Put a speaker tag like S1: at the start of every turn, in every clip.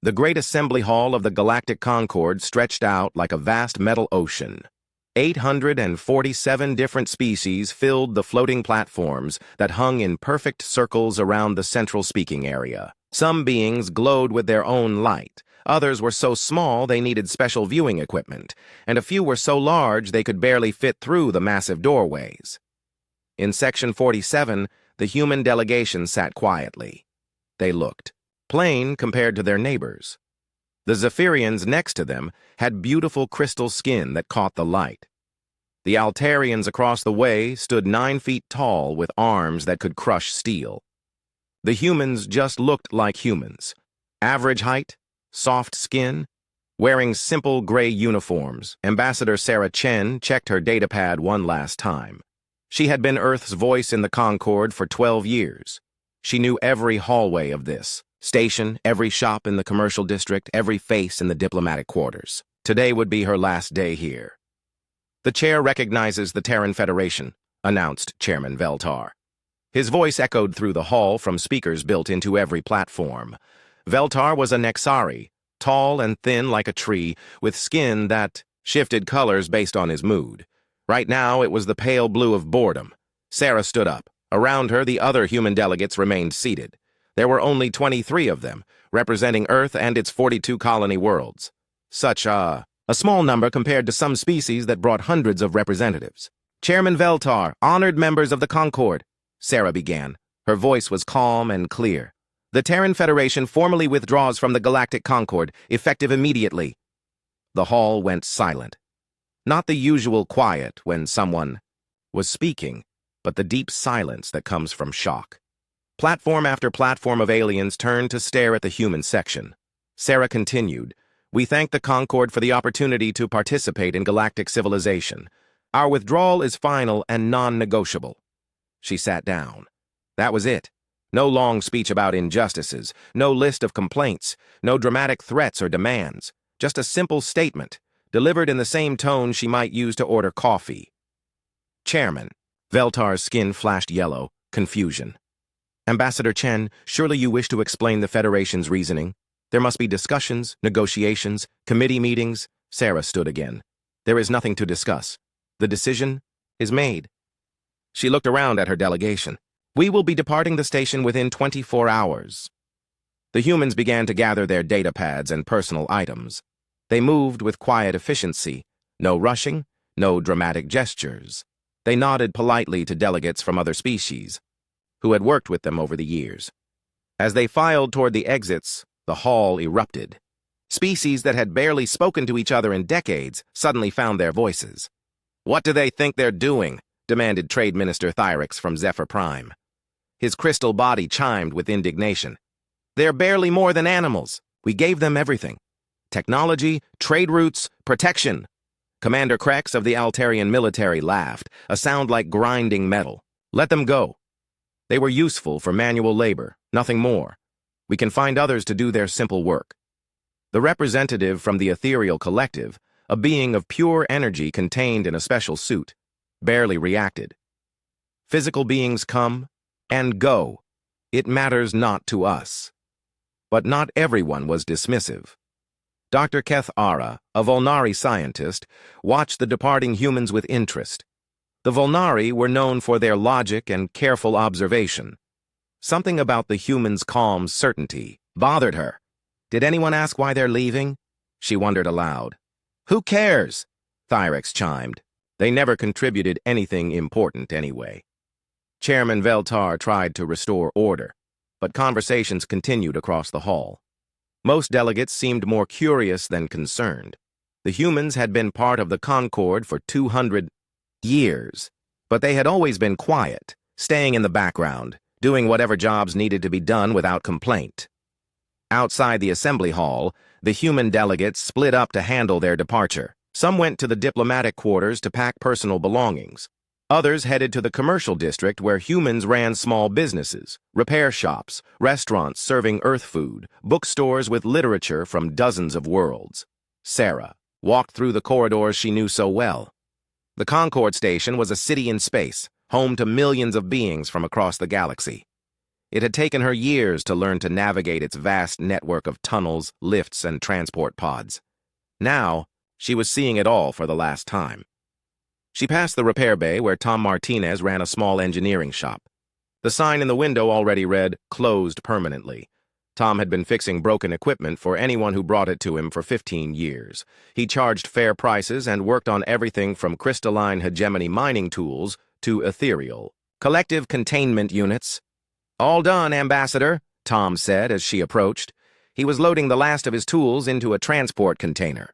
S1: The great assembly hall of the Galactic Concord stretched out like a vast metal ocean. 847 different species filled the floating platforms that hung in perfect circles around the central speaking area. Some beings glowed with their own light. Others were so small they needed special viewing equipment, and a few were so large they could barely fit through the massive doorways. In Section 47, the human delegation sat quietly. They looked plain compared to their neighbors. The Zephyrians next to them had beautiful crystal skin that caught the light. The Altarians across the way stood 9 feet tall with arms that could crush steel. The humans just looked like humans. Average height, soft skin, wearing simple gray uniforms. Ambassador Sarah Chen checked her datapad one last time. She had been Earth's voice in the Concord for 12 years. She knew every hallway of this station, every shop in the commercial district, every face in the diplomatic quarters. Today would be her last day here. "The chair recognizes the Terran Federation," announced Chairman Veltar. His voice echoed through the hall from speakers built into every platform. Veltar was a Nexari, tall and thin like a tree, with skin that shifted colors based on his mood. Right now, it was the pale blue of boredom. Sarah stood up. Around her, the other human delegates remained seated. There were only 23 of them, representing Earth and its 42 colony worlds. Such a small number compared to some species that brought hundreds of representatives. "Chairman Veltar, honored members of the Concord," Sarah began. Her voice was calm and clear. "The Terran Federation formally withdraws from the Galactic Concord, effective immediately." The hall went silent. Not the usual quiet when someone was speaking, but the deep silence that comes from shock. Platform after platform of aliens turned to stare at the human section. Sarah continued, "We thank the Concord for the opportunity to participate in galactic civilization. Our withdrawal is final and non-negotiable." She sat down. That was it. No long speech about injustices, no list of complaints, no dramatic threats or demands. Just a simple statement, delivered in the same tone she might use to order coffee. "Chairman." Veltar's skin flashed yellow, confusion. "Ambassador Chen, surely you wish to explain the Federation's reasoning? There must be discussions, negotiations, committee meetings." Sarah stood again. "There is nothing to discuss. The decision is made." She looked around at her delegation. "We will be departing the station within 24 hours. The humans began to gather their datapads and personal items. They moved with quiet efficiency, no rushing, no dramatic gestures. They nodded politely to delegates from other species, who had worked with them over the years. As they filed toward the exits, the hall erupted. Species that had barely spoken to each other in decades suddenly found their voices. "What do they think they're doing?" demanded Trade Minister Thyrix from Zephyr Prime. His crystal body chimed with indignation. "They're barely more than animals. We gave them everything. Technology, trade routes, protection." Commander Krex of the Altarian military laughed, a sound like grinding metal. "Let them go. They were useful for manual labor, nothing more. We can find others to do their simple work." The representative from the ethereal collective, a being of pure energy contained in a special suit, barely reacted. "Physical beings come and go. It matters not to us." But not everyone was dismissive. Dr. Keth Ara, a Volnari scientist, watched the departing humans with interest. The Volnari were known for their logic and careful observation. Something about the humans' calm certainty bothered her. Did anyone ask why they're leaving? She wondered aloud. "Who cares?" Thyrix chimed. They never contributed anything important anyway. Chairman Veltar tried to restore order, but conversations continued across the hall. Most delegates seemed more curious than concerned. The humans had been part of the Concord for 200 years, but they had always been quiet, staying in the background, doing whatever jobs needed to be done without complaint. Outside the assembly hall, the human delegates split up to handle their departure. Some went to the diplomatic quarters to pack personal belongings. Others headed to the commercial district where humans ran small businesses, repair shops, restaurants serving Earth food, bookstores with literature from dozens of worlds. Sarah walked through the corridors she knew so well. The Concord station was a city in space, home to millions of beings from across the galaxy. It had taken her years to learn to navigate its vast network of tunnels, lifts, and transport pods. Now, she was seeing it all for the last time. She passed the repair bay where Tom Martinez ran a small engineering shop. The sign in the window already read, "Closed permanently." Tom had been fixing broken equipment for anyone who brought it to him for 15 years. He charged fair prices and worked on everything from crystalline hegemony mining tools to ethereal collective containment units. "All done, Ambassador," Tom said as she approached. He was loading the last of his tools into a transport container.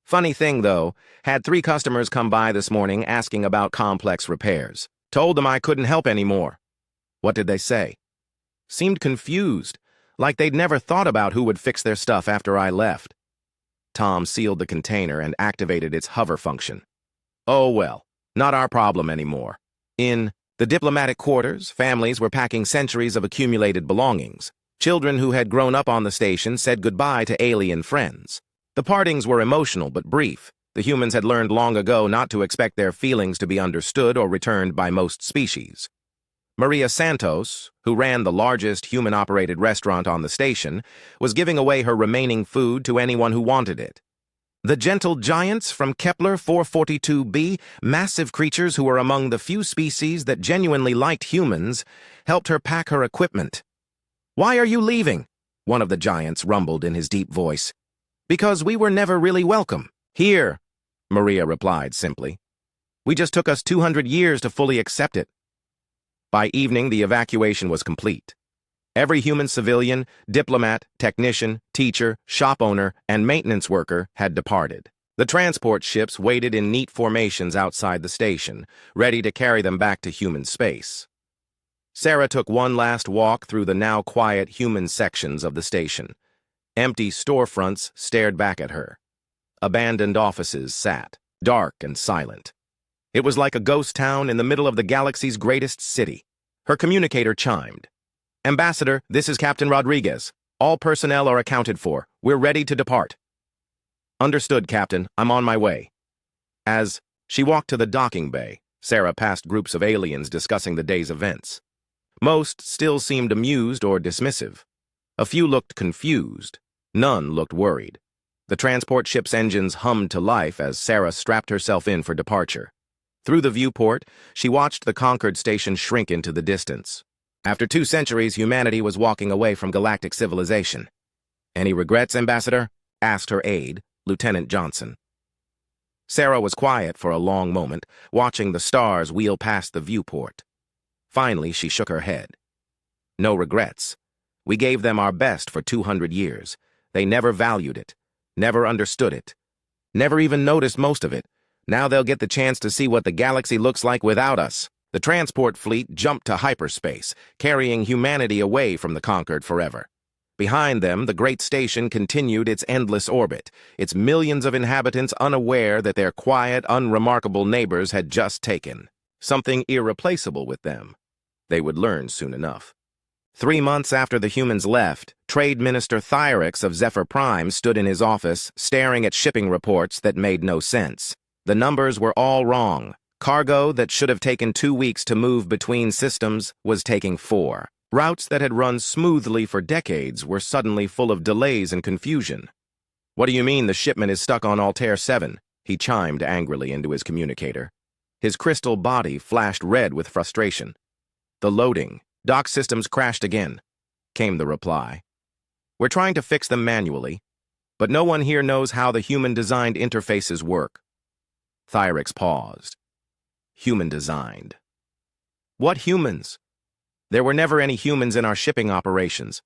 S1: Funny thing, though, had 3 customers come by this morning asking about complex repairs. Told them I couldn't help anymore. What did they say? Seemed confused, like they'd never thought about who would fix their stuff after I left. Tom sealed the container and activated its hover function. Oh well, not our problem anymore. In the diplomatic quarters, families were packing centuries of accumulated belongings. Children who had grown up on the station said goodbye to alien friends. The partings were emotional but brief. The humans had learned long ago not to expect their feelings to be understood or returned by most species. Maria Santos, who ran the largest human-operated restaurant on the station, was giving away her remaining food to anyone who wanted it. The gentle giants from Kepler 442b, massive creatures who were among the few species that genuinely liked humans, helped her pack her equipment. "Why are you leaving?" one of the giants rumbled in his deep voice. "Because we were never really welcome here," Maria replied simply. "We just took us 200 years to fully accept it." By evening, the evacuation was complete. Every human civilian, diplomat, technician, teacher, shop owner, and maintenance worker had departed. The transport ships waited in neat formations outside the station, ready to carry them back to human space. Sarah took one last walk through the now quiet human sections of the station. Empty storefronts stared back at her. Abandoned offices sat, dark and silent. It was like a ghost town in the middle of the galaxy's greatest city. Her communicator chimed. "Ambassador, this is Captain Rodriguez. All personnel are accounted for. We're ready to depart." "Understood, Captain. I'm on my way." As she walked to the docking bay, Sarah passed groups of aliens discussing the day's events. Most still seemed amused or dismissive. A few looked confused. None looked worried. The transport ship's engines hummed to life as Sarah strapped herself in for departure. Through the viewport, she watched the conquered station shrink into the distance. After 2 centuries, humanity was walking away from galactic civilization. "Any regrets, Ambassador?" asked her aide, Lieutenant Johnson. Sarah was quiet for a long moment, watching the stars wheel past the viewport. Finally, she shook her head. "No regrets. We gave them our best for 200 years. They never valued it, never understood it, never even noticed most of it. Now they'll get the chance to see what the galaxy looks like without us." The transport fleet jumped to hyperspace, carrying humanity away from the conquered forever. Behind them, the great station continued its endless orbit, its millions of inhabitants unaware that their quiet, unremarkable neighbors had just taken something irreplaceable with them. They would learn soon enough. 3 months after the humans left, Trade Minister Thyrix of Zephyr Prime stood in his office, staring at shipping reports that made no sense. The numbers were all wrong. Cargo that should have taken 2 weeks to move between systems was taking 4. Routes that had run smoothly for decades were suddenly full of delays and confusion. "What do you mean the shipment is stuck on Altair 7? He chimed angrily into his communicator. His crystal body flashed red with frustration. "The loading. Dock systems crashed again," came the reply. "We're trying to fix them manually, but no one here knows how the human-designed interfaces work." Thyrix paused. Human-designed. What humans? There were never any humans in our shipping operations.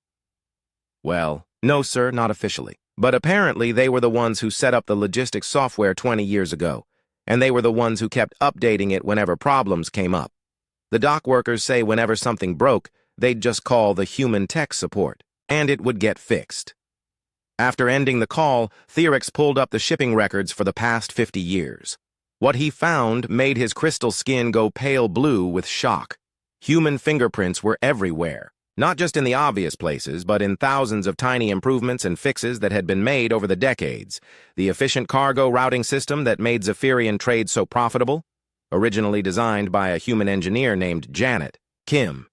S1: Well, no, sir, not officially. But apparently they were the ones who set up the logistics software 20 years ago, and they were the ones who kept updating it whenever problems came up. The dock workers say whenever something broke, they'd just call the human tech support, and it would get fixed. After ending the call, Thyrix pulled up the shipping records for the past 50 years. What he found made his crystal skin go pale blue with shock. Human fingerprints were everywhere, not just in the obvious places, but in thousands of tiny improvements and fixes that had been made over the decades. The efficient cargo routing system that made Zephyrian trade so profitable, originally designed by a human engineer named Janet Kim.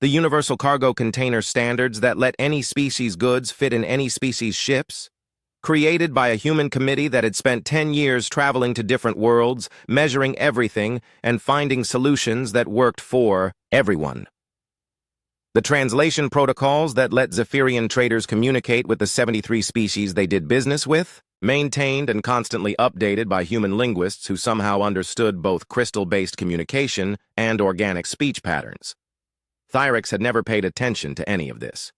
S1: The universal cargo container standards that let any species goods fit in any species ships? Created by a human committee that had spent 10 years traveling to different worlds, measuring everything, and finding solutions that worked for everyone. The translation protocols that let Zephyrian traders communicate with the 73 species they did business with, maintained and constantly updated by human linguists who somehow understood both crystal-based communication and organic speech patterns. Thyrix had never paid attention to any of this.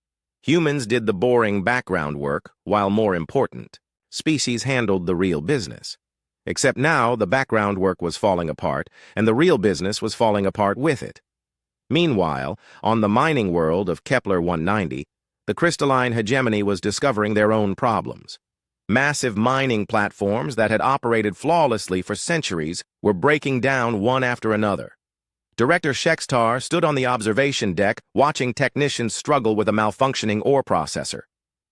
S1: Humans did the boring background work, while more important, species handled the real business. Except now, the background work was falling apart, and the real business was falling apart with it. Meanwhile, on the mining world of Kepler 190, the crystalline hegemony was discovering their own problems. Massive mining platforms that had operated flawlessly for centuries were breaking down one after another. Director Shextar stood on the observation deck watching technicians struggle with a malfunctioning ore processor.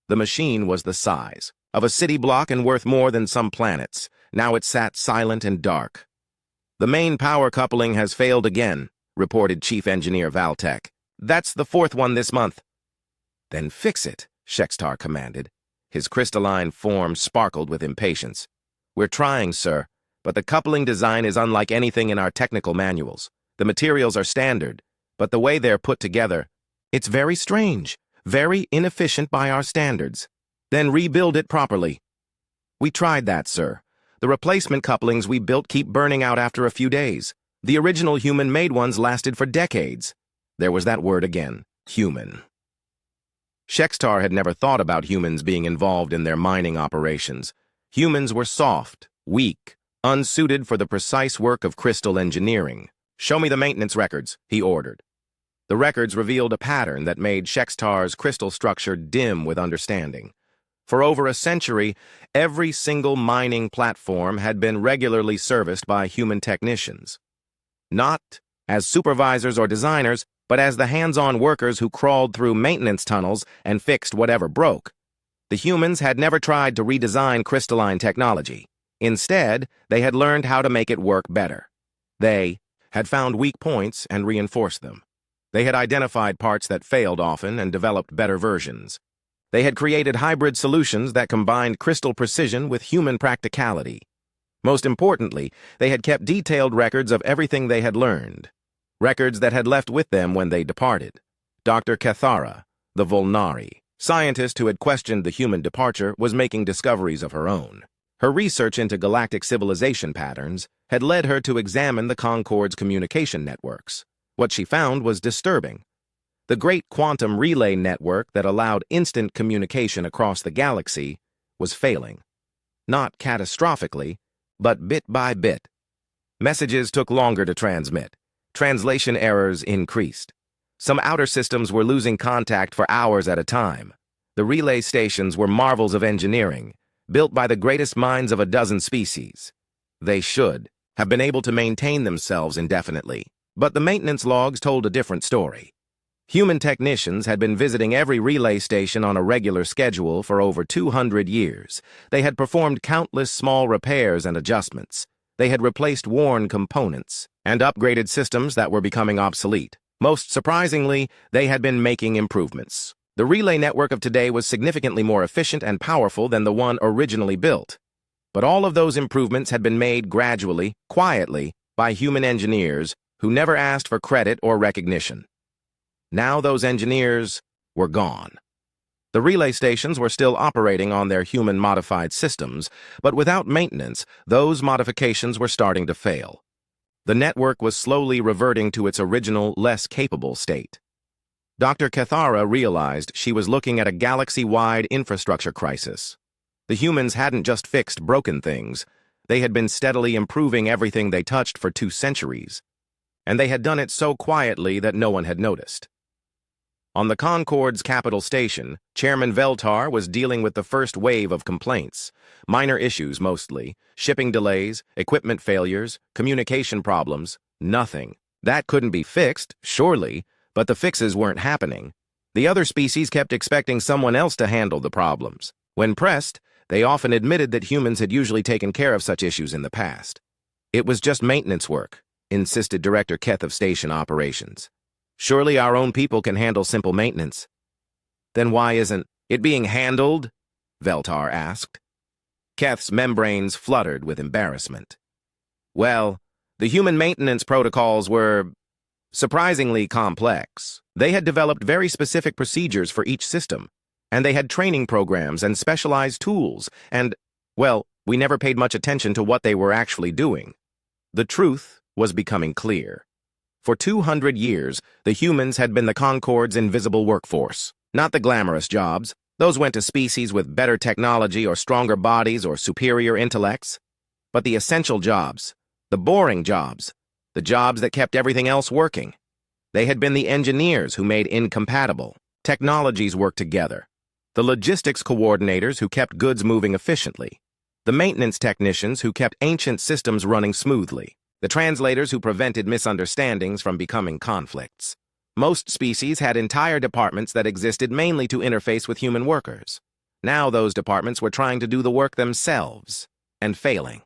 S1: The machine was the size of a city block and worth more than some planets. Now it sat silent and dark. "The main power coupling has failed again," reported Chief Engineer Valtech. "That's the fourth one this month." "Then fix it," Shextar commanded. His crystalline form sparkled with impatience. "We're trying, sir, but the coupling design is unlike anything in our technical manuals. The materials are standard, but the way they're put together, it's very strange, very inefficient by our standards. Then rebuild it properly." "We tried that, sir. The replacement couplings we built keep burning out after a few days. The original human-made ones lasted for decades." There was that word again, human. Shextar had never thought about humans being involved in their mining operations. Humans were soft, weak, unsuited for the precise work of crystal engineering. "Show me the maintenance records," he ordered. The records revealed a pattern that made Shextar's crystal structure dim with understanding. For over a century, every single mining platform had been regularly serviced by human technicians. Not as supervisors or designers, but as the hands-on workers who crawled through maintenance tunnels and fixed whatever broke. The humans had never tried to redesign crystalline technology. Instead, they had learned how to make it work better. They had found weak points and reinforced them. They had identified parts that failed often and developed better versions. They had created hybrid solutions that combined crystal precision with human practicality. Most importantly, they had kept detailed records of everything they had learned, records that had left with them when they departed. Dr. Cathara, the Volnari, scientist who had questioned the human departure, was making discoveries of her own. Her research into galactic civilization patterns had led her to examine the Concord's communication networks. What she found was disturbing. The great quantum relay network that allowed instant communication across the galaxy was failing. Not catastrophically, but bit by bit. Messages took longer to transmit. Translation errors increased. Some outer systems were losing contact for hours at a time. The relay stations were marvels of engineering, built by the greatest minds of a dozen species. They should have been able to maintain themselves indefinitely, but the maintenance logs told a different story. Human technicians had been visiting every relay station on a regular schedule for over 200 years. They had performed countless small repairs and adjustments. They had replaced worn components and upgraded systems that were becoming obsolete. Most surprisingly, they had been making improvements. The relay network of today was significantly more efficient and powerful than the one originally built. But all of those improvements had been made gradually, quietly, by human engineers who never asked for credit or recognition. Now those engineers were gone. The relay stations were still operating on their human-modified systems, but without maintenance, those modifications were starting to fail. The network was slowly reverting to its original, less capable state. Dr. Cathara realized she was looking at a galaxy-wide infrastructure crisis. The humans hadn't just fixed broken things. They had been steadily improving everything they touched for 2 centuries. And they had done it so quietly that no one had noticed. On the Concord's capital station, Chairman Veltar was dealing with the first wave of complaints. Minor issues mostly, shipping delays, equipment failures, communication problems, nothing. That couldn't be fixed, surely, but the fixes weren't happening. The other species kept expecting someone else to handle the problems. When pressed, they often admitted that humans had usually taken care of such issues in the past. It was just maintenance work, insisted Director Keth of Station Operations. Surely our own people can handle simple maintenance. Then why isn't it being handled? Veltar asked. Keth's membranes fluttered with embarrassment. Well, the human maintenance protocols were surprisingly complex. They had developed very specific procedures for each system, and they had training programs and specialized tools, and, well, we never paid much attention to what they were actually doing. The truth was becoming clear. For 200 years, the humans had been the Concord's invisible workforce, not the glamorous jobs. Those went to species with better technology or stronger bodies or superior intellects. But the essential jobs, the boring jobs, the jobs that kept everything else working, they had been the engineers who made incompatible technologies work together, the logistics coordinators who kept goods moving efficiently, the maintenance technicians who kept ancient systems running smoothly, the translators who prevented misunderstandings from becoming conflicts. Most species had entire departments that existed mainly to interface with human workers. Now those departments were trying to do the work themselves, and failing.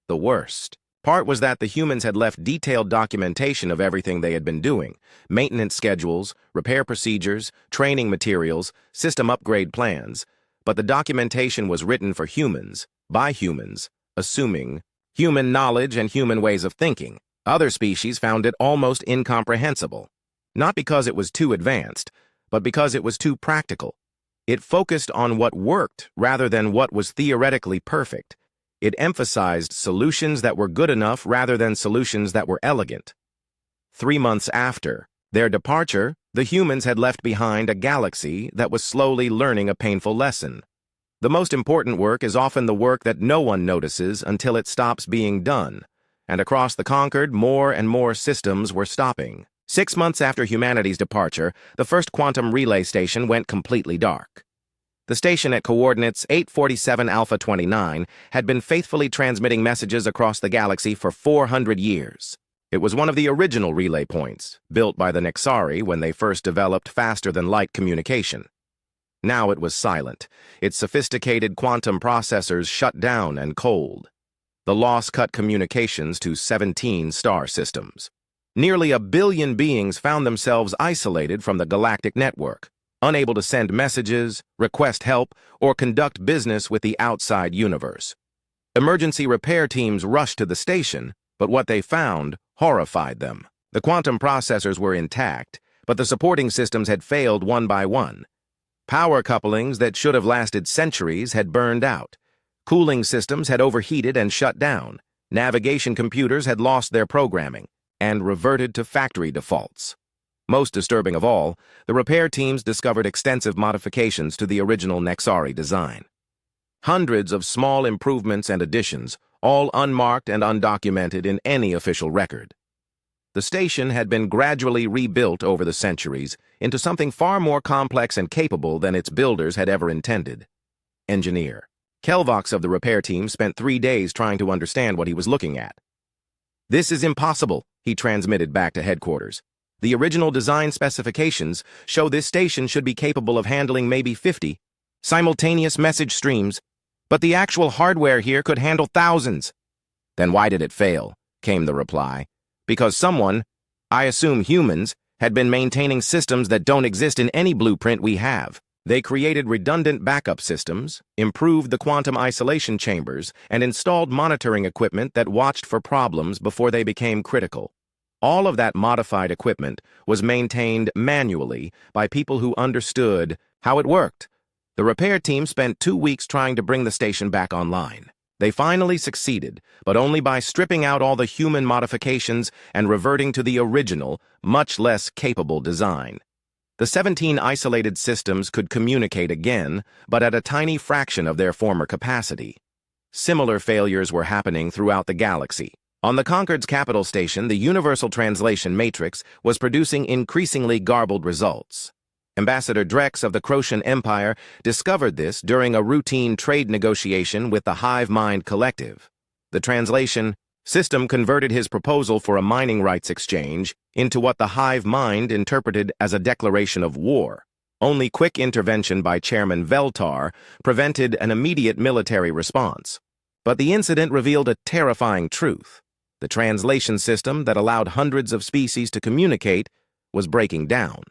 S1: The worst part was that the humans had left detailed documentation of everything they had been doing: maintenance schedules, repair procedures, training materials, system upgrade plans. But the documentation was written for humans, by humans, assuming human knowledge and human ways of thinking. Other species found it almost incomprehensible. Not because it was too advanced, but because it was too practical. It focused on what worked rather than what was theoretically perfect. It emphasized solutions that were good enough rather than solutions that were elegant. 3 months after their departure, the humans had left behind a galaxy that was slowly learning a painful lesson. The most important work is often the work that no one notices until it stops being done, and across the Concord, more and more systems were stopping. 6 months after humanity's departure, the first quantum relay station went completely dark. The station at coordinates 847 Alpha 29 had been faithfully transmitting messages across the galaxy for 400 years. It was one of the original relay points, built by the Nexari when they first developed faster-than-light communication. Now it was silent, its sophisticated quantum processors shut down and cold. The loss cut communications to 17 star systems. Nearly 1 billion beings found themselves isolated from the galactic network, unable to send messages, request help, or conduct business with the outside universe. Emergency repair teams rushed to the station, but what they found horrified them. The quantum processors were intact, but the supporting systems had failed one by one. Power couplings that should have lasted centuries had burned out. Cooling systems had overheated and shut down. Navigation computers had lost their programming and reverted to factory defaults. Most disturbing of all, the repair teams discovered extensive modifications to the original Nexari design. Hundreds of small improvements and additions, all unmarked and undocumented in any official record. The station had been gradually rebuilt over the centuries into something far more complex and capable than its builders had ever intended. Engineer Kelvox of the repair team spent 3 days trying to understand what he was looking at. "This is impossible," he transmitted back to headquarters. "The original design specifications show this station should be capable of handling maybe 50 simultaneous message streams, but the actual hardware here could handle thousands." "Then why did it fail?" came the reply. "Because someone, I assume humans, had been maintaining systems that don't exist in any blueprint we have. They created redundant backup systems, improved the quantum isolation chambers, and installed monitoring equipment that watched for problems before they became critical. All of that modified equipment was maintained manually by people who understood how it worked. The repair team spent 2 weeks trying to bring the station back online. They finally succeeded, but only by stripping out all the human modifications and reverting to the original, much less capable design. The 17 isolated systems could communicate again, but at a tiny fraction of their former capacity. Similar failures were happening throughout the galaxy. On the Concord's capital station, the Universal Translation Matrix was producing increasingly garbled results. Ambassador Drex of the Croatian Empire discovered this during a routine trade negotiation with the Hive Mind Collective. The translation system converted his proposal for a mining rights exchange into what the Hive Mind interpreted as a declaration of war. Only quick intervention by Chairman Veltar prevented an immediate military response. But the incident revealed a terrifying truth. The translation system that allowed hundreds of species to communicate was breaking down.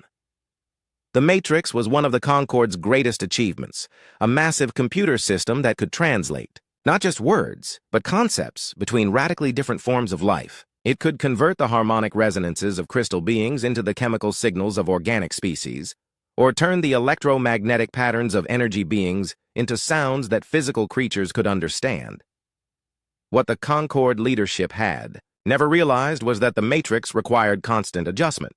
S1: The Matrix was one of the Concord's greatest achievements, a massive computer system that could translate, not just words, but concepts between radically different forms of life. It could convert the harmonic resonances of crystal beings into the chemical signals of organic species, or turn the electromagnetic patterns of energy beings into sounds that physical creatures could understand. What the Concord leadership had never realized was that the Matrix required constant adjustment.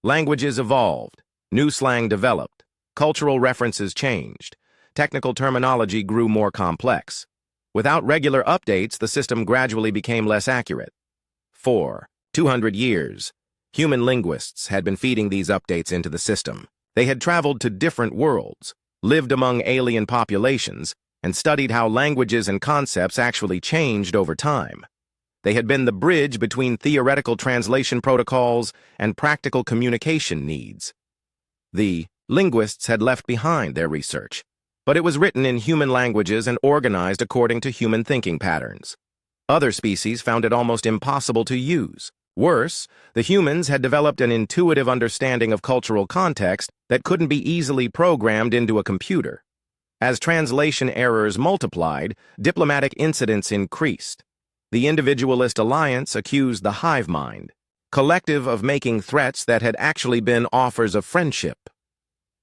S1: Languages evolved, new slang developed, cultural references changed, technical terminology grew more complex. Without regular updates, the system gradually became less accurate. For 200 years, human linguists had been feeding these updates into the system. They had traveled to different worlds, lived among alien populations, and studied how languages and concepts actually changed over time. They had been the bridge between theoretical translation protocols and practical communication needs. The linguists had left behind their research, but it was written in human languages and organized according to human thinking patterns. Other species found it almost impossible to use. Worse, the humans had developed an intuitive understanding of cultural context that couldn't be easily programmed into a computer. As translation errors multiplied, diplomatic incidents increased. The Individualist Alliance accused the hive mind collective of making threats that had actually been offers of friendship.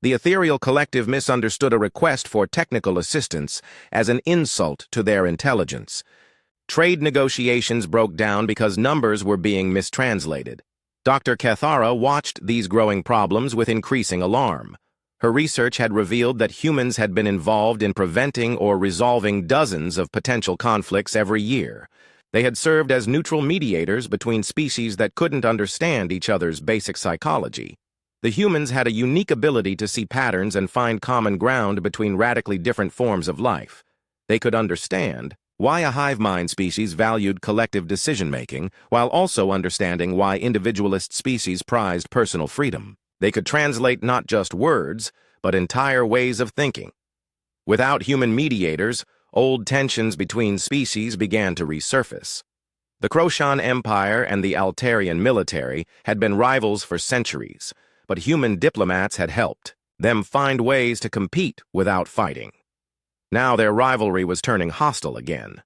S1: The Ethereal Collective misunderstood a request for technical assistance as an insult to their intelligence. Trade negotiations broke down because numbers were being mistranslated. Dr. Cathara watched these growing problems with increasing alarm. Her research had revealed that humans had been involved in preventing or resolving dozens of potential conflicts every year. They had served as neutral mediators between species that couldn't understand each other's basic psychology. The humans had a unique ability to see patterns and find common ground between radically different forms of life. They could understand why a hive mind species valued collective decision-making, while also understanding why individualist species prized personal freedom. They could translate not just words, but entire ways of thinking. Without human mediators, old tensions between species began to resurface. The Croshan Empire and the Altarian military had been rivals for centuries, but human diplomats had helped them find ways to compete without fighting. Now their rivalry was turning hostile again.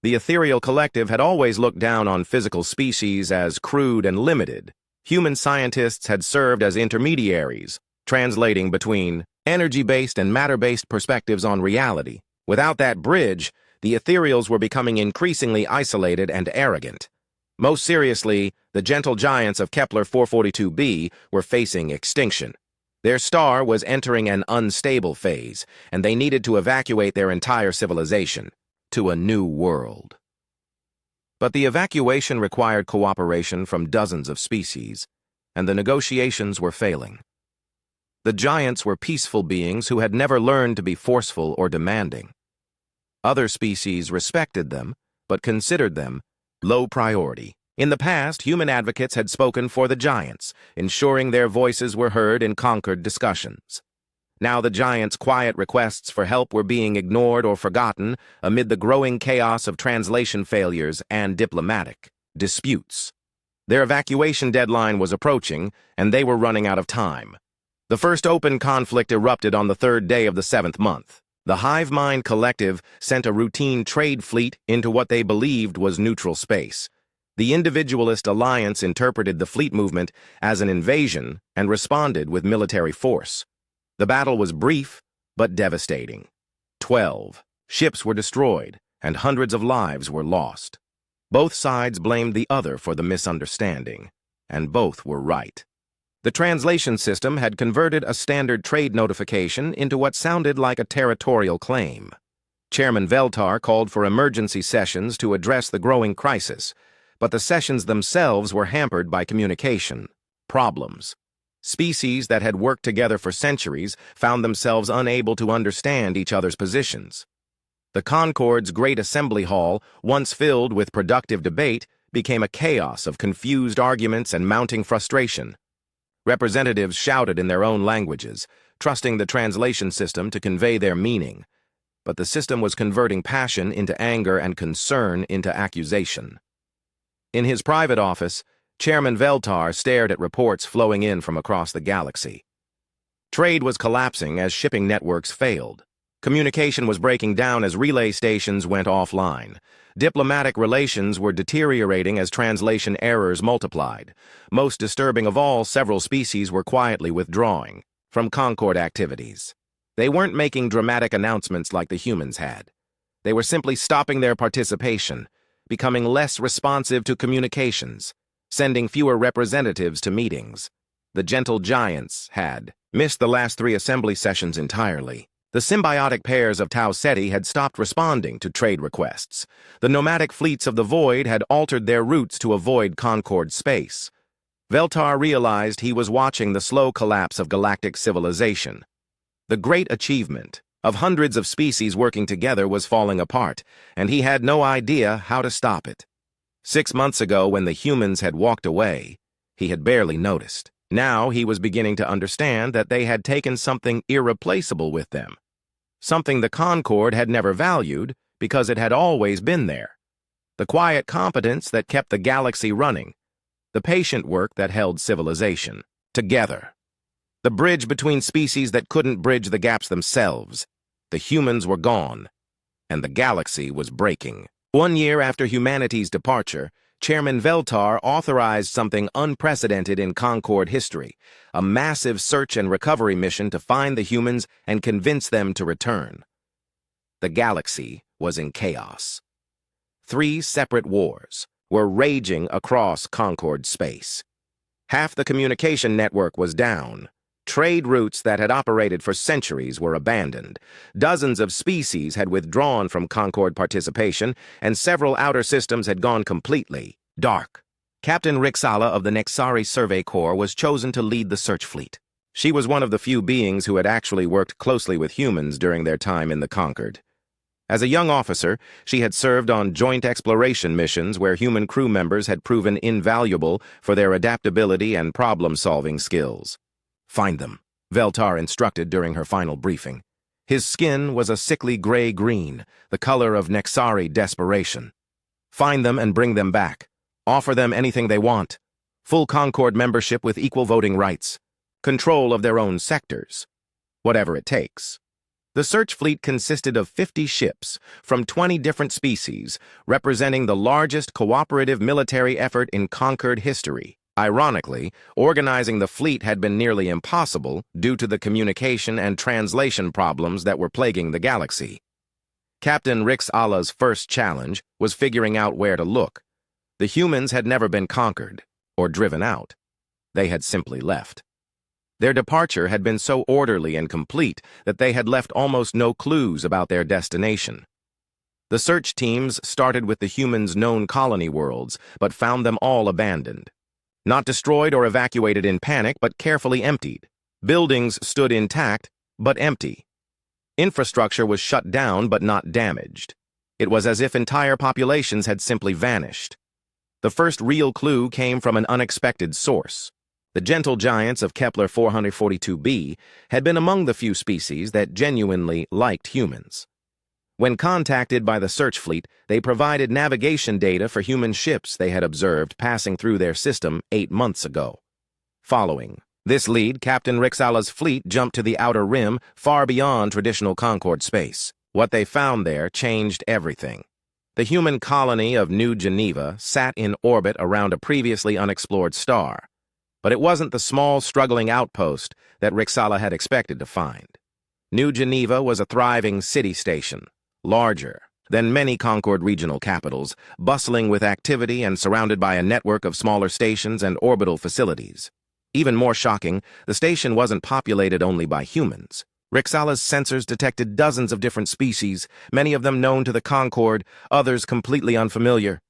S1: The Ethereal Collective had always looked down on physical species as crude and limited. Human scientists had served as intermediaries, translating between energy-based and matter-based perspectives on reality. Without that bridge, the Ethereals were becoming increasingly isolated and arrogant. Most seriously, the gentle giants of Kepler 442b were facing extinction. Their star was entering an unstable phase, and they needed to evacuate their entire civilization to a new world. But the evacuation required cooperation from dozens of species, and the negotiations were failing. The giants were peaceful beings who had never learned to be forceful or demanding. Other species respected them, but considered them low priority. In the past, human advocates had spoken for the giants, ensuring their voices were heard in conquered discussions. Now the giants' quiet requests for help were being ignored or forgotten amid the growing chaos of translation failures and diplomatic disputes. Their evacuation deadline was approaching, and they were running out of time. The first open conflict erupted on the third day of the 7th month. The Hive Mind Collective sent a routine trade fleet into what they believed was neutral space. The Individualist Alliance interpreted the fleet movement as an invasion and responded with military force. The battle was brief, but devastating. 12 ships were destroyed, and hundreds of lives were lost. Both sides blamed the other for the misunderstanding, and both were right. The translation system had converted a standard trade notification into what sounded like a territorial claim. Chairman Veltar called for emergency sessions to address the growing crisis, but the sessions themselves were hampered by communication problems. Species that had worked together for centuries found themselves unable to understand each other's positions. The Concord's Great Assembly Hall, once filled with productive debate, became a chaos of confused arguments and mounting frustration. Representatives shouted in their own languages, trusting the translation system to convey their meaning. But the system was converting passion into anger and concern into accusation. In his private office, Chairman Veltar stared at reports flowing in from across the galaxy. Trade was collapsing as shipping networks failed. Communication was breaking down as relay stations went offline. Diplomatic relations were deteriorating as translation errors multiplied. Most disturbing of all, several species were quietly withdrawing from Concord activities. They weren't making dramatic announcements like the humans had. They were simply stopping their participation, becoming less responsive to communications, sending fewer representatives to meetings. The gentle giants had missed the last 3 assembly sessions entirely. The symbiotic pairs of Tau Ceti had stopped responding to trade requests. The nomadic fleets of the Void had altered their routes to avoid Concord space. Veltar realized he was watching the slow collapse of galactic civilization. The great achievement of hundreds of species working together was falling apart, and he had no idea how to stop it. 6 months ago, when the humans had walked away, he had barely noticed. Now he was beginning to understand that they had taken something irreplaceable with them. Something the Concord had never valued because it had always been there. The quiet competence that kept the galaxy running. The patient work that held civilization together. The bridge between species that couldn't bridge the gaps themselves. The humans were gone, and the galaxy was breaking. 1 year after humanity's departure, Chairman Veltar authorized something unprecedented in Concord history, a massive search and recovery mission to find the humans and convince them to return. The galaxy was in chaos. 3 separate wars were raging across Concord space. Half the communication network was down. Trade routes that had operated for centuries were abandoned. Dozens of species had withdrawn from Concord participation, and several outer systems had gone completely dark. Captain Rixala of the Nexari Survey Corps was chosen to lead the search fleet. She was one of the few beings who had actually worked closely with humans during their time in the Concord. As a young officer, she had served on joint exploration missions where human crew members had proven invaluable for their adaptability and problem-solving skills. "Find them," Veltar instructed during her final briefing. His skin was a sickly gray-green, the color of Nexari desperation. "Find them and bring them back. Offer them anything they want. Full Concord membership with equal voting rights. Control of their own sectors. Whatever it takes." The search fleet consisted of 50 ships from 20 different species, representing the largest cooperative military effort in Concord history. Ironically, organizing the fleet had been nearly impossible due to the communication and translation problems that were plaguing the galaxy. Captain Rixala's first challenge was figuring out where to look. The humans had never been conquered or driven out. They had simply left. Their departure had been so orderly and complete that they had left almost no clues about their destination. The search teams started with the humans' known colony worlds, but found them all abandoned. Not destroyed or evacuated in panic, but carefully emptied. Buildings stood intact, but empty. Infrastructure was shut down, but not damaged. It was as if entire populations had simply vanished. The first real clue came from an unexpected source. The gentle giants of Kepler 442b had been among the few species that genuinely liked humans. When contacted by the search fleet, they provided navigation data for human ships they had observed passing through their system 8 months ago. Following this lead, Captain Rixala's fleet jumped to the outer rim, far beyond traditional Concord space. What they found there changed everything. The human colony of New Geneva sat in orbit around a previously unexplored star. But it wasn't the small, struggling outpost that Rixala had expected to find. New Geneva was a thriving city station, larger than many Concord regional capitals, bustling with activity and surrounded by a network of smaller stations and orbital facilities. Even more shocking, the station wasn't populated only by humans. Rixala's sensors detected dozens of different species, many of them known to the Concord, others completely unfamiliar.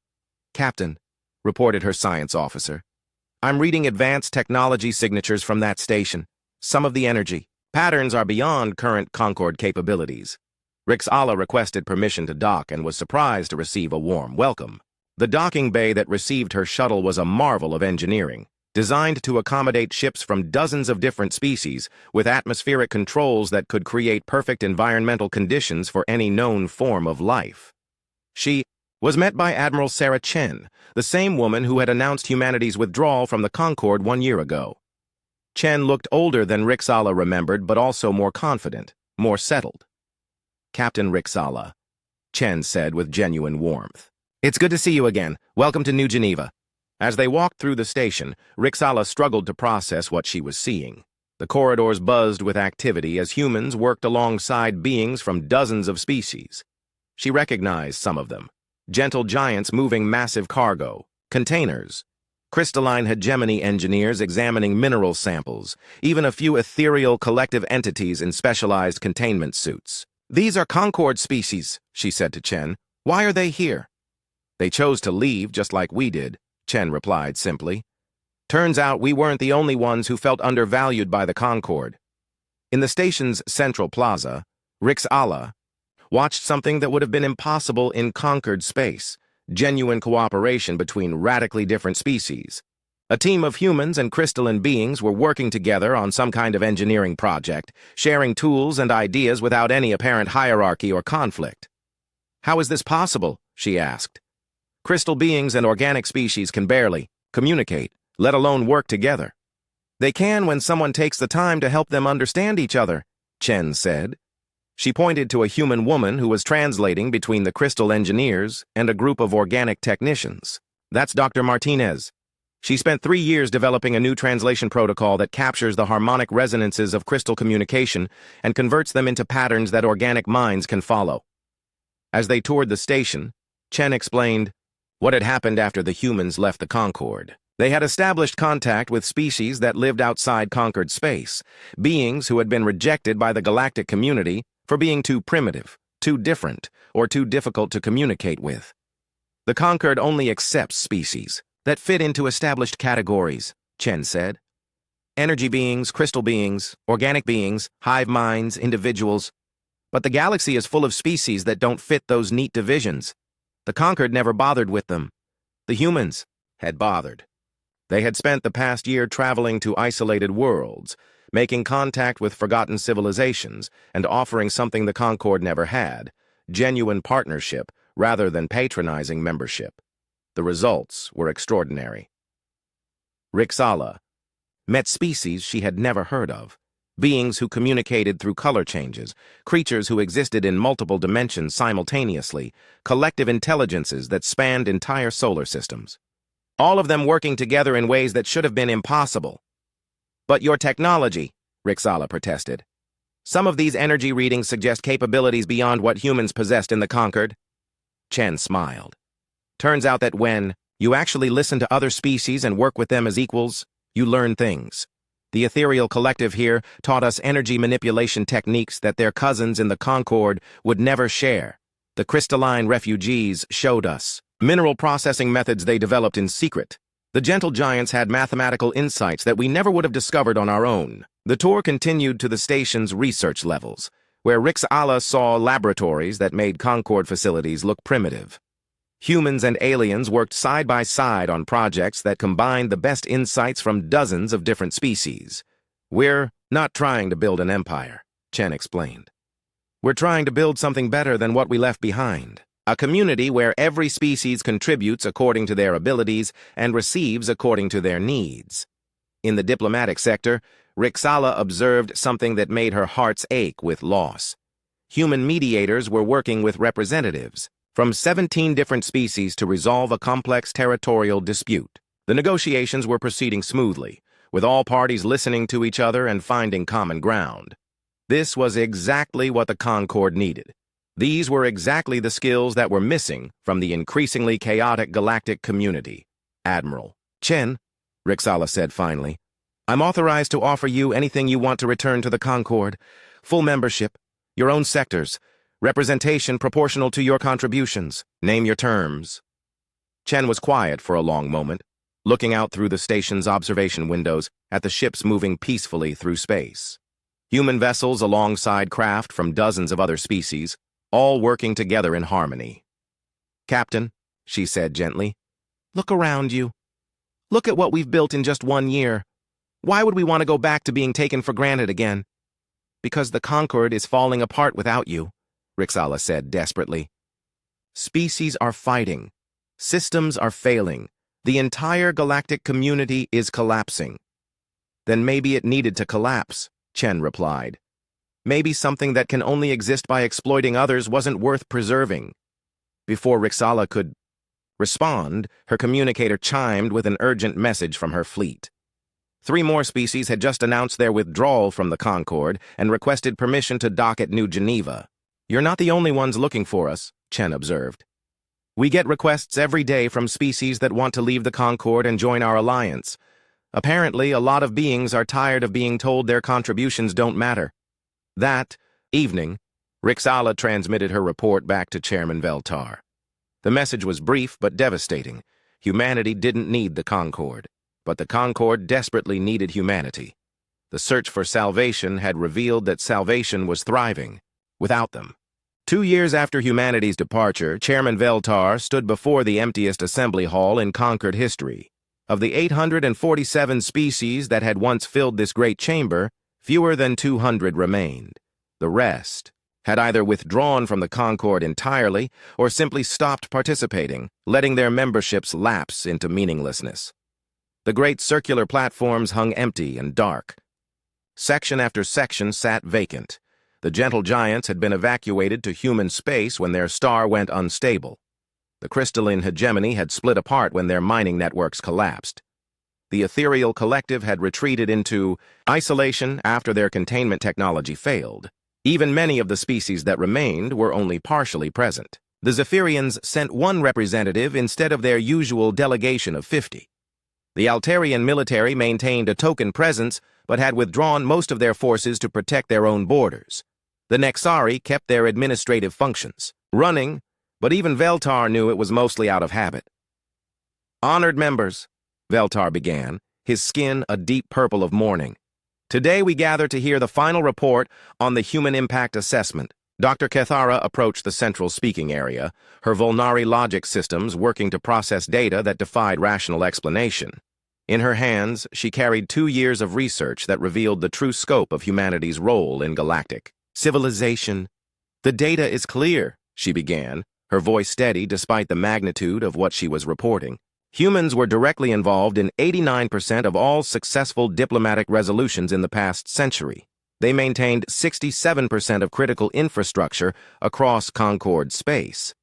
S1: "Captain," reported her science officer, "I'm reading advanced technology signatures from that station. Some of the energy patterns are beyond current Concord capabilities." Rixala requested permission to dock and was surprised to receive a warm welcome. The docking bay that received her shuttle was a marvel of engineering, designed to accommodate ships from dozens of different species, with atmospheric controls that could create perfect environmental conditions for any known form of life. She was met by Admiral Sarah Chen, the same woman who had announced humanity's withdrawal from the Concorde 1 year ago. Chen looked older than Rixala remembered, but also more confident, more settled. "Captain Rixala," Chen said with genuine warmth. "It's good to see you again. Welcome to New Geneva." As they walked through the station, Rixala struggled to process what she was seeing. The corridors buzzed with activity as humans worked alongside beings from dozens of species. She recognized some of them: gentle giants moving massive cargo, containers, crystalline hegemony engineers examining mineral samples, even a few ethereal collective entities in specialized containment suits. "These are Concorde species," she said to Chen. "Why are they here?" "They chose to leave just like we did," Chen replied simply. "Turns out we weren't the only ones who felt undervalued by the Concorde." In the station's central plaza, Rixala watched something that would have been impossible in conquered space: genuine cooperation between radically different species. A team of humans and crystalline beings were working together on some kind of engineering project, sharing tools and ideas without any apparent hierarchy or conflict. "How is this possible?" she asked. "Crystal beings and organic species can barely communicate, let alone work together." "They can when someone takes the time to help them understand each other," Chen said. She pointed to a human woman who was translating between the crystal engineers and a group of organic technicians. "That's Dr. Martinez. She spent 3 years developing a new translation protocol that captures the harmonic resonances of crystal communication and converts them into patterns that organic minds can follow." As they toured the station, Chen explained what had happened after the humans left the Concorde. They had established contact with species that lived outside conquered space, beings who had been rejected by the galactic community for being too primitive, too different, or too difficult to communicate with. "The Concorde only accepts species that fit into established categories," Chen said. "Energy beings, crystal beings, organic beings, hive minds, individuals. But the galaxy is full of species that don't fit those neat divisions. The Concorde never bothered with them. The humans had bothered. They had spent the past year traveling to isolated worlds, making contact with forgotten civilizations, and offering something the Concorde never had: genuine partnership rather than patronizing membership. The results were extraordinary." Rixala met species she had never heard of, beings who communicated through color changes, creatures who existed in multiple dimensions simultaneously, collective intelligences that spanned entire solar systems. All of them working together in ways that should have been impossible. "But your technology," Rixala protested. "Some of these energy readings suggest capabilities beyond what humans possessed in the Concorde." Chen smiled. "Turns out that when you actually listen to other species and work with them as equals, you learn things. The ethereal collective here taught us energy manipulation techniques that their cousins in the Concorde would never share. The crystalline refugees showed us mineral processing methods they developed in secret. The gentle giants had mathematical insights that we never would have discovered on our own." The tour continued to the station's research levels, where Rixala saw laboratories that made Concorde facilities look primitive. Humans and aliens worked side by side on projects that combined the best insights from dozens of different species. "We're not trying to build an empire," Chen explained. "We're trying to build something better than what we left behind. A community where every species contributes according to their abilities and receives according to their needs." In the diplomatic sector, Rixala observed something that made her heart's ache with loss. Human mediators were working with representatives from 17 different species to resolve a complex territorial dispute. The negotiations were proceeding smoothly, with all parties listening to each other and finding common ground. This was exactly what the Concorde needed. These were exactly the skills that were missing from the increasingly chaotic galactic community. "Admiral Chen," Rixala said finally, "I'm authorized to offer you anything you want to return to the Concorde: full membership, your own sectors, representation proportional to your contributions. Name your terms." Chen was quiet for a long moment, looking out through the station's observation windows at the ships moving peacefully through space. Human vessels alongside craft from dozens of other species, all working together in harmony. "Captain," she said gently, "look around you. Look at what we've built in just 1 year. Why would we want to go back to being taken for granted again?" "Because the Concorde is falling apart without you," Rixala said desperately. Species are fighting. Systems are failing. The entire galactic community is collapsing. Then maybe it needed to collapse, Chen replied. Maybe something that can only exist by exploiting others wasn't worth preserving. Before Rixala could respond, her communicator chimed with an urgent message from her fleet. 3 more species had just announced their withdrawal from the Concorde and requested permission to dock at New Geneva. You're not the only ones looking for us, Chen observed. We get requests every day from species that want to leave the Concorde and join our alliance. Apparently, a lot of beings are tired of being told their contributions don't matter. That evening, Rixala transmitted her report back to Chairman Veltar. The message was brief but devastating. Humanity didn't need the Concorde, but the Concorde desperately needed humanity. The search for salvation had revealed that salvation was thriving without them. 2 years after humanity's departure, Chairman Veltar stood before the emptiest assembly hall in conquered history. Of the 847 species that had once filled this great chamber, fewer than 200 remained. The rest had either withdrawn from the Concorde entirely or simply stopped participating, letting their memberships lapse into meaninglessness. The great circular platforms hung empty and dark. Section after section sat vacant. The gentle giants had been evacuated to human space when their star went unstable. The crystalline hegemony had split apart when their mining networks collapsed. The ethereal collective had retreated into isolation after their containment technology failed. Even many of the species that remained were only partially present. The Zephyrians sent 1 representative instead of their usual delegation of 50. The Altarian military maintained a token presence but had withdrawn most of their forces to protect their own borders. The Nexari kept their administrative functions running, but even Veltar knew it was mostly out of habit. Honored members, Veltar began, his skin a deep purple of mourning. Today we gather to hear the final report on the Human Impact Assessment. Dr. Kethara approached the central speaking area, her Volnari logic systems working to process data that defied rational explanation. In her hands, she carried 2 years of research that revealed the true scope of humanity's role in galactic civilization. The data is clear, she began, her voice steady despite the magnitude of what she was reporting. Humans were directly involved in 89% of all successful diplomatic resolutions in the past century. They maintained 67% of critical infrastructure across Concorde space.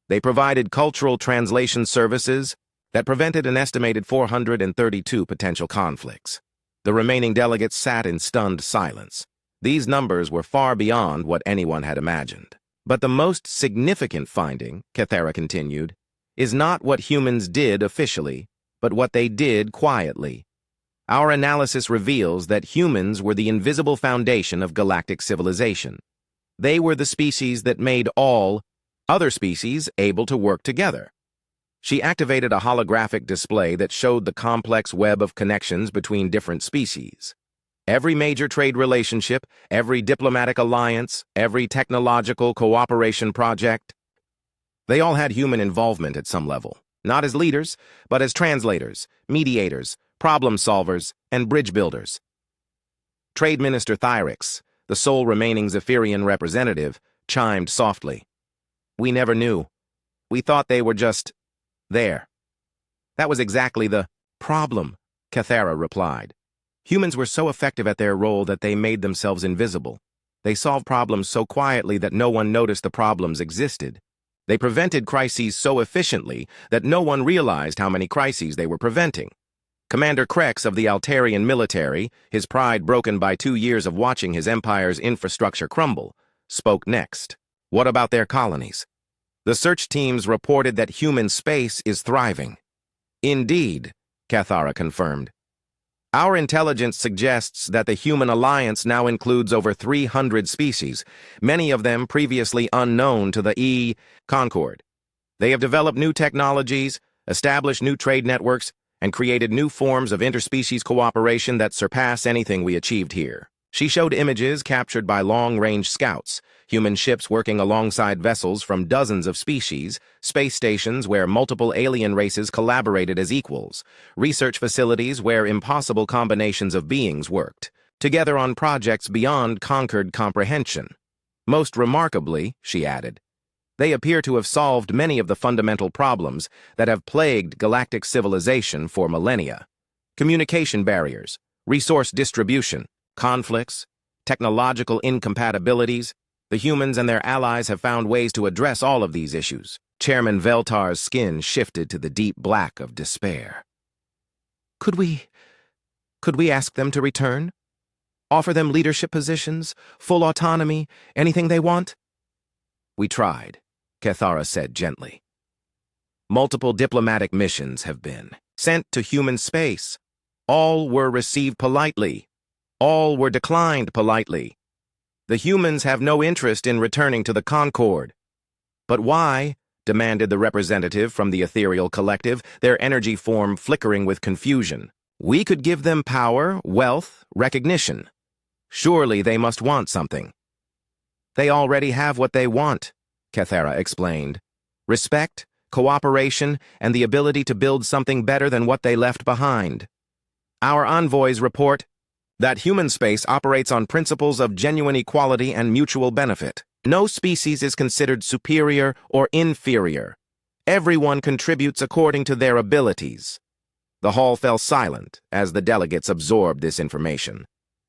S1: They provided cultural translation services that prevented an estimated 432 potential conflicts. The remaining delegates sat in stunned silence. These numbers were far beyond what anyone had imagined. But the most significant finding, Kethara continued, is not what humans did officially, but what they did quietly. Our analysis reveals that humans were the invisible foundation of galactic civilization. They were the species that made all other species able to work together. She activated a holographic display that showed the complex web of connections between different species. Every major trade relationship, every diplomatic alliance, every technological cooperation project, they all had human involvement at some level, not as leaders, but as translators, mediators, problem solvers, and bridge builders. Trade Minister Thyrix, the sole remaining Zephyrian representative, chimed softly. We never knew. We thought they were just there. That was exactly the problem, Kethara replied. Humans were so effective at their role that they made themselves invisible. They solved problems so quietly that no one noticed the problems existed. They prevented crises so efficiently that no one realized how many crises they were preventing. Commander Krex of the Altarian military, his pride broken by 2 years of watching his empire's infrastructure crumble, spoke next. What about their colonies? The search teams reported that human space is thriving. Indeed, Kethara confirmed. Our intelligence suggests that the human alliance now includes over 300 species, many of them previously unknown to the Concorde. They have developed new technologies, established new trade networks, and created new forms of interspecies cooperation that surpass anything we achieved here. She showed images captured by long-range scouts, human ships working alongside vessels from dozens of species, space stations where multiple alien races collaborated as equals, research facilities where impossible combinations of beings worked, together on projects beyond conquered comprehension. Most remarkably, she added, They appear to have solved many of the fundamental problems that have plagued galactic civilization for millennia. Communication barriers, resource distribution, conflicts, technological incompatibilities. The humans and their allies have found ways to address all of these issues. Chairman Veltar's skin shifted to the deep black of despair. Could we ask them to return? Offer them leadership positions, full autonomy, anything they want? We tried, Cathara said gently. Multiple diplomatic missions have been sent to human space. All were received politely. All were declined politely. The humans have no interest in returning to the Concord. But why? Demanded the representative from the ethereal collective, their energy form flickering with confusion. We could give them power, wealth, recognition. Surely they must want something. They already have what they want, Cathara explained. Respect, cooperation, and the ability to build something better than what they left behind. Our envoys report that human space operates on principles of genuine equality and mutual benefit. No species is considered superior or inferior. Everyone contributes according to their abilities. The hall fell silent as the delegates absorbed this information.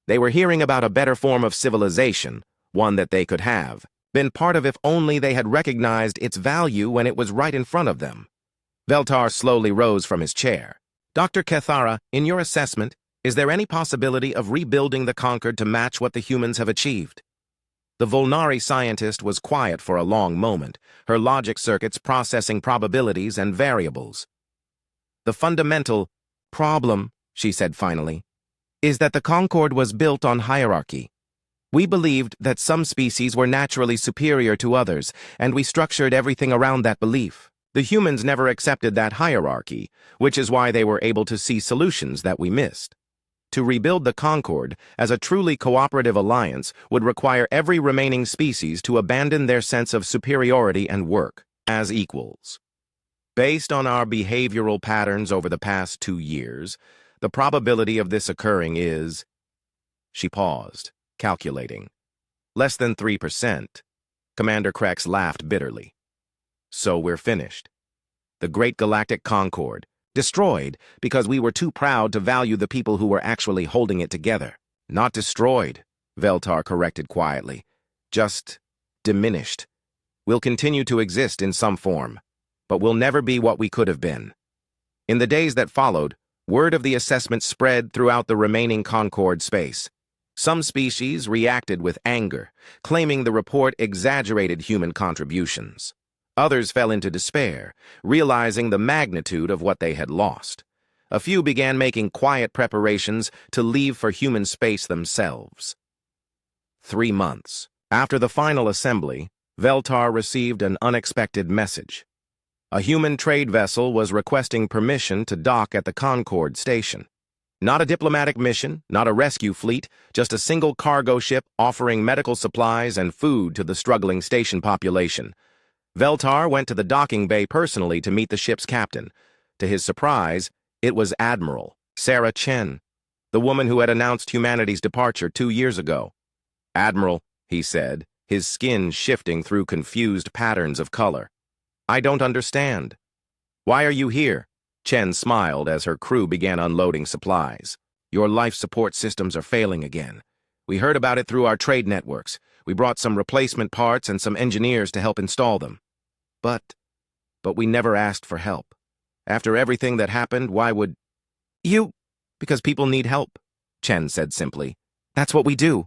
S1: They were hearing about a better form of civilization, one that they could have been part of if only they had recognized its value when it was right in front of them. Veltar slowly rose from his chair. Dr. Cathara, in your assessment, is there any possibility of rebuilding the Concord to match what the humans have achieved? The Volnari scientist was quiet for a long moment, her logic circuits processing probabilities and variables. The fundamental problem, she said finally, is that the Concord was built on hierarchy. We believed that some species were naturally superior to others, and we structured everything around that belief. The humans never accepted that hierarchy, which is why they were able to see solutions that we missed. To rebuild the Concord as a truly cooperative alliance would require every remaining species to abandon their sense of superiority and work as equals. Based on our behavioral patterns over the past 2 years, the probability of this occurring is... She paused, calculating. Less than 3%. Commander Krex laughed bitterly. So we're finished. The Great Galactic Concord, destroyed because we were too proud to value the people who were actually holding it together. Not destroyed, Veltar corrected quietly. Just diminished. We'll continue to exist in some form, but we'll never be what we could have been. In the days that followed, word of the assessment spread throughout the remaining Concord space. Some species reacted with anger, claiming the report exaggerated human contributions. Others fell into despair, realizing the magnitude of what they had lost. A few began making quiet preparations to leave for human space themselves. 3 months after the final assembly, Veltar received an unexpected message. A human trade vessel was requesting permission to dock at the Concord station. Not a diplomatic mission, not a rescue fleet, just a single cargo ship offering medical supplies and food to the struggling station population. Veltar went to the docking bay personally to meet the ship's captain. To his surprise, it was Admiral Sarah Chen, the woman who had announced humanity's departure 2 years ago. Admiral, he said, his skin shifting through confused patterns of color. I don't understand. Why are you here? Chen smiled as her crew began unloading supplies. Your life support systems are failing again. We heard about it through our trade networks. We brought some replacement parts and some engineers to help install them. But we never asked for help. After everything that happened, why would... You? Because people need help, Chen said simply. That's what we do.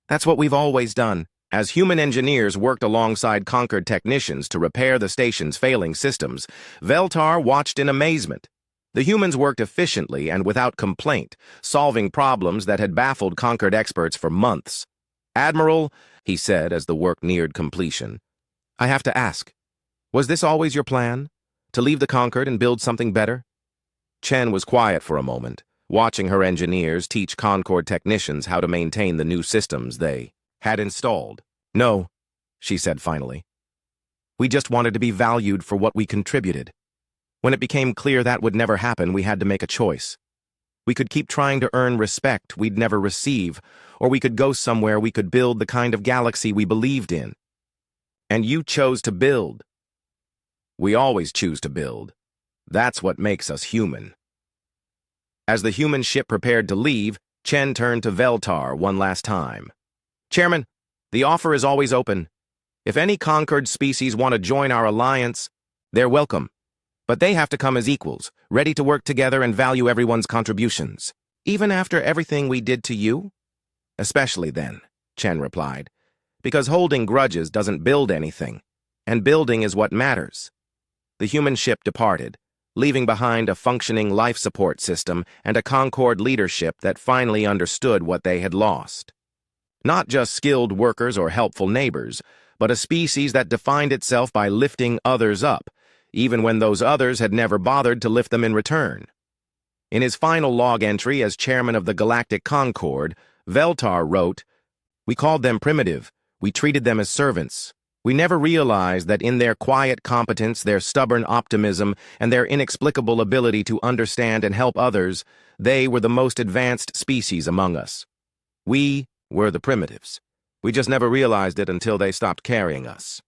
S1: That's what we've always done. As human engineers worked alongside Concord technicians to repair the station's failing systems, Veltar watched in amazement. The humans worked efficiently and without complaint, solving problems that had baffled Concord experts for months. Admiral, he said as the work neared completion, I have to ask, was this always your plan? To leave the Concord and build something better? Chen was quiet for a moment, watching her engineers teach Concord technicians how to maintain the new systems they had installed. No, she said finally. We just wanted to be valued for what we contributed. When it became clear that would never happen, we had to make a choice. We could keep trying to earn respect we'd never receive, or we could go somewhere we could build the kind of galaxy we believed in. And you chose to build. We always choose to build. That's what makes us human. As the human ship prepared to leave, Chen turned to Veltar one last time. Chairman, the offer is always open. If any conquered species want to join our alliance, they're welcome. But they have to come as equals, ready to work together and value everyone's contributions. Even after everything we did to you? Especially then, Chen replied, because holding grudges doesn't build anything, and building is what matters. The human ship departed, leaving behind a functioning life support system and a Concord leadership that finally understood what they had lost. Not just skilled workers or helpful neighbors, but a species that defined itself by lifting others up, even when those others had never bothered to lift them in return. In his final log entry as chairman of the Galactic Concord, Veltar wrote, "We called them primitive. We treated them as servants. We never realized that in their quiet competence, their stubborn optimism, and their inexplicable ability to understand and help others, they were the most advanced species among us. We were the primitives. We just never realized it until they stopped carrying us."